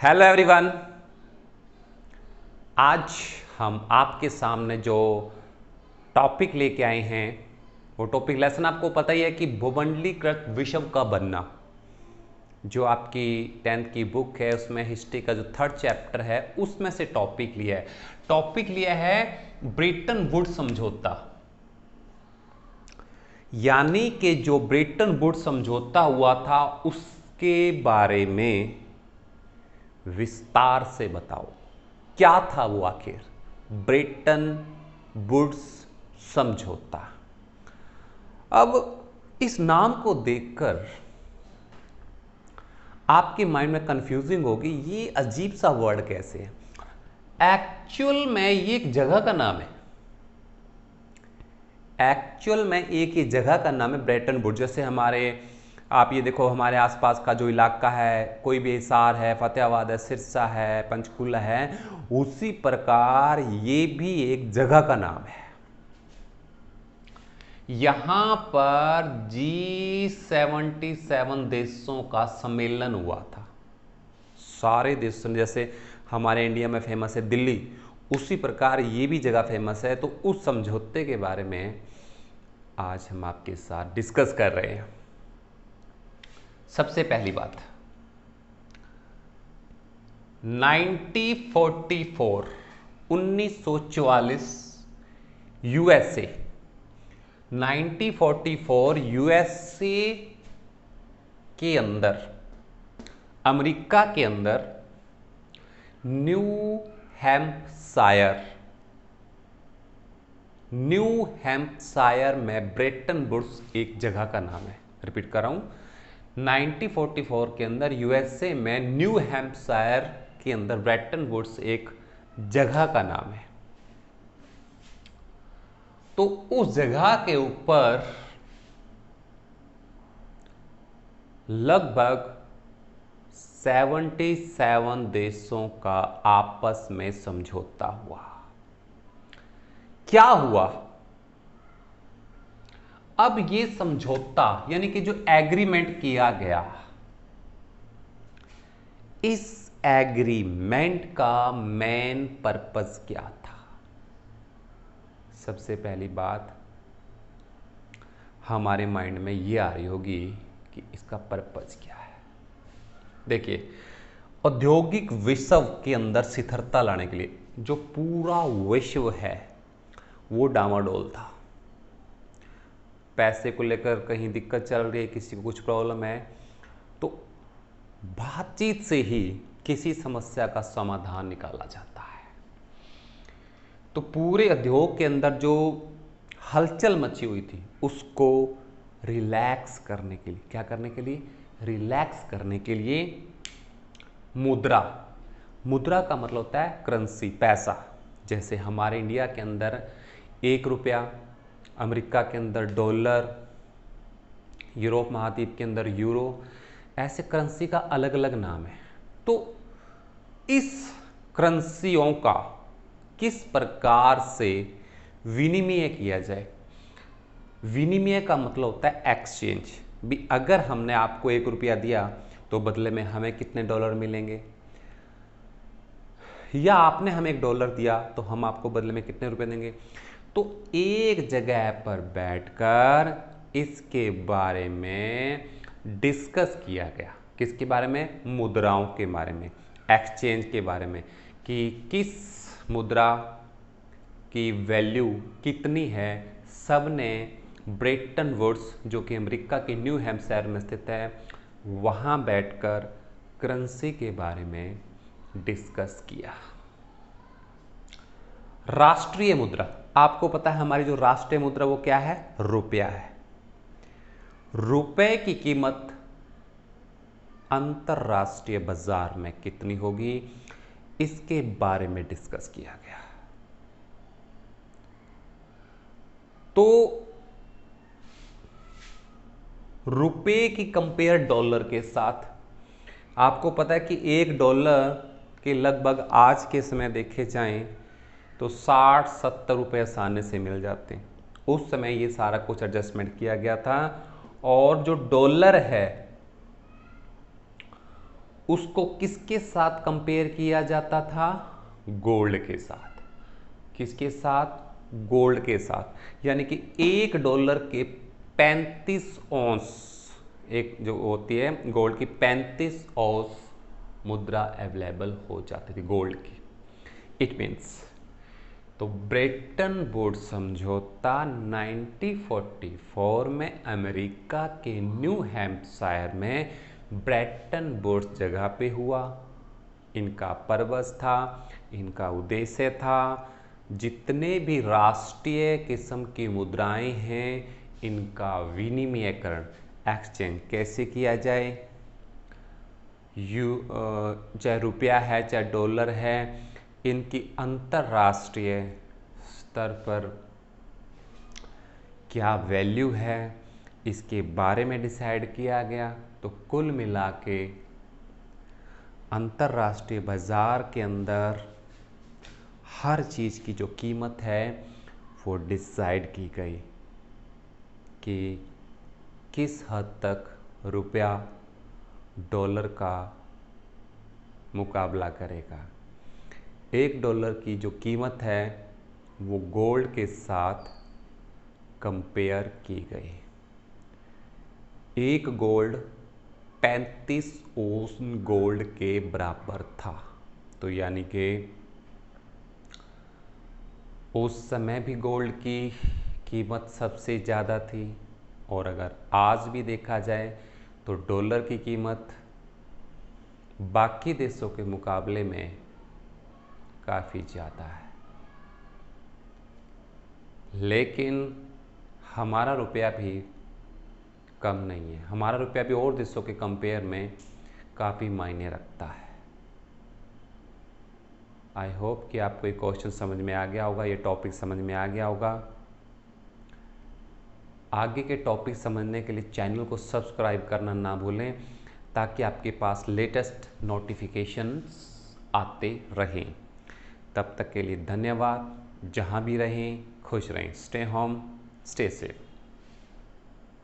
Hello everyone. आज हम आपके सामने जो टॉपिक लेके आए हैं वो टॉपिक लेसन आपको पता ही है कि भूमंडलीकृत विश्व का बनना। जो आपकी 10th की बुक है उसमें हिस्ट्री का जो 3rd चैप्टर है उसमें से टॉपिक लिया है। टॉपिक लिया है ब्रेटन वुड्स समझौता, यानी कि जो ब्रेटन वुड्स समझौता हुआ था उसके बारे में विस्तार से बताओ क्या था वो आखिर ब्रेटन वुड्स समझौता। अब इस नाम को देखकर आपके माइंड में कंफ्यूजिंग होगी, ये अजीब सा वर्ड कैसे है। एक्चुअल में ये एक जगह का नाम है। एक्चुअल में एक ही जगह का नाम है ब्रेटन वुड्स। जैसे हमारे आप ये देखो, हमारे आसपास का जो इलाका है, कोई भी हिसार है, फतेहाबाद है, सिरसा है, पंचकुला है, उसी प्रकार ये भी एक जगह का नाम है। यहां पर G77 देशों का सम्मेलन हुआ था। सारे देशों, जैसे हमारे इंडिया में फेमस है दिल्ली, उसी प्रकार ये भी जगह फेमस है। तो उस समझौते के बारे में आज हम आपके साथ डिस्कस कर रहे हैं। सबसे पहली बात, 1944 यूएसए 1944 यूएसए के अंदर, अमेरिका के अंदर न्यू हैम्पशायर में ब्रेटन वुड्स एक जगह का नाम है। रिपीट कर रहा हूं, 1944 के अंदर यूएसए में न्यू हैम्पशायर के अंदर ब्रेटन वुड्स एक जगह का नाम है। तो उस जगह के ऊपर लगभग 77 देशों का आपस में समझौता हुआ। क्या हुआ? अब ये समझौता यानी कि जो एग्रीमेंट किया गया, इस एग्रीमेंट का मेन पर्पस क्या था? सबसे पहली बात हमारे माइंड में ये आ रही होगी कि इसका पर्पस क्या है। देखिए, औद्योगिक विश्व के अंदर स्थिरता लाने के लिए जो पूरा विश्व है वो डामाडोल था। पैसे को लेकर कहीं दिक्कत चल रही है, किसी को कुछ प्रॉब्लम है, तो बातचीत से ही किसी समस्या का समाधान निकाला जाता है। तो पूरे उद्योग के अंदर जो हलचल मची हुई थी उसको रिलैक्स करने के लिए, क्या करने के लिए? रिलैक्स करने के लिए मुद्रा का मतलब होता है करेंसी, पैसा। जैसे हमारे इंडिया के अंदर 1 रुपया, अमेरिका के अंदर डॉलर, यूरोप महाद्वीप के अंदर यूरो, ऐसे करेंसी का अलग अलग नाम है। तो इस करेंसियों का किस प्रकार से विनिमय किया जाए? विनिमय का मतलब होता है एक्सचेंज भी। अगर हमने आपको 1 रुपया दिया तो बदले में हमें कितने डॉलर मिलेंगे, या आपने हमें $1 दिया तो हम आपको बदले में कितने रुपए देंगे। तो एक जगह पर बैठकर इसके बारे में डिस्कस किया गया। किसके बारे में? मुद्राओं के बारे में, एक्सचेंज के बारे में, कि किस मुद्रा की वैल्यू कितनी है। सब ने ब्रेटन वुड्स, जो कि अमेरिका के न्यू हैम्पशायर में स्थित है, वहाँ बैठकर करेंसी के बारे में डिस्कस किया। राष्ट्रीय मुद्रा, आपको पता है हमारी जो राष्ट्रीय मुद्रा वो क्या है? रुपया है। रुपए की कीमत अंतरराष्ट्रीय बाजार में कितनी होगी, इसके बारे में डिस्कस किया गया। तो रुपए की कंपेयर डॉलर के साथ, आपको पता है कि $1 के लगभग आज के समय देखे जाएं तो 60-70 रुपये आसानी से मिल जाते हैं। उस समय ये सारा कुछ एडजस्टमेंट किया गया था। और जो डॉलर है उसको किसके साथ कंपेयर किया जाता था? गोल्ड के साथ। किसके साथ? गोल्ड के साथ। यानी कि $1 के 35 औंस, एक जो होती है गोल्ड की 35 औंस मुद्रा अवेलेबल हो जाती थी गोल्ड की। इट मीन्स, तो ब्रेटन वुड्स समझौता 1944 में अमेरिका के न्यू हैम्पशायर में ब्रेटन वुड्स जगह पे हुआ। इनका पर्पस था, इनका उद्देश्य था, जितने भी राष्ट्रीय किस्म की मुद्राएं हैं इनका विनिमयकरण, एक्सचेंज कैसे किया जाए। चाहे रुपया है चाहे डॉलर है, इनकी अंतर्राष्ट्रीय स्तर पर क्या वैल्यू है इसके बारे में डिसाइड किया गया। तो कुल मिला के अंतर्राष्ट्रीय बाज़ार के अंदर हर चीज़ की जो कीमत है वो डिसाइड की गई कि किस हद तक रुपया डॉलर का मुकाबला करेगा। $1 की जो कीमत है वो गोल्ड के साथ कंपेयर की गई। एक गोल्ड 35 औंस गोल्ड के बराबर था। तो यानी कि उस समय भी गोल्ड की कीमत सबसे ज़्यादा थी, और अगर आज भी देखा जाए तो डॉलर की कीमत बाकी देशों के मुकाबले में काफ़ी ज़्यादा है। लेकिन हमारा रुपया भी कम नहीं है, हमारा रुपया भी और देशों के कंपेयर में काफ़ी मायने रखता है। आई होप कि आपको ये क्वेश्चन समझ में आ गया होगा, ये टॉपिक समझ में आ गया होगा। आगे के टॉपिक समझने के लिए चैनल को सब्सक्राइब करना ना भूलें, ताकि आपके पास लेटेस्ट नोटिफिकेशंस आते रहें। तब तक के लिए धन्यवाद। जहाँ भी रहें खुश रहें। Stay home, stay safe.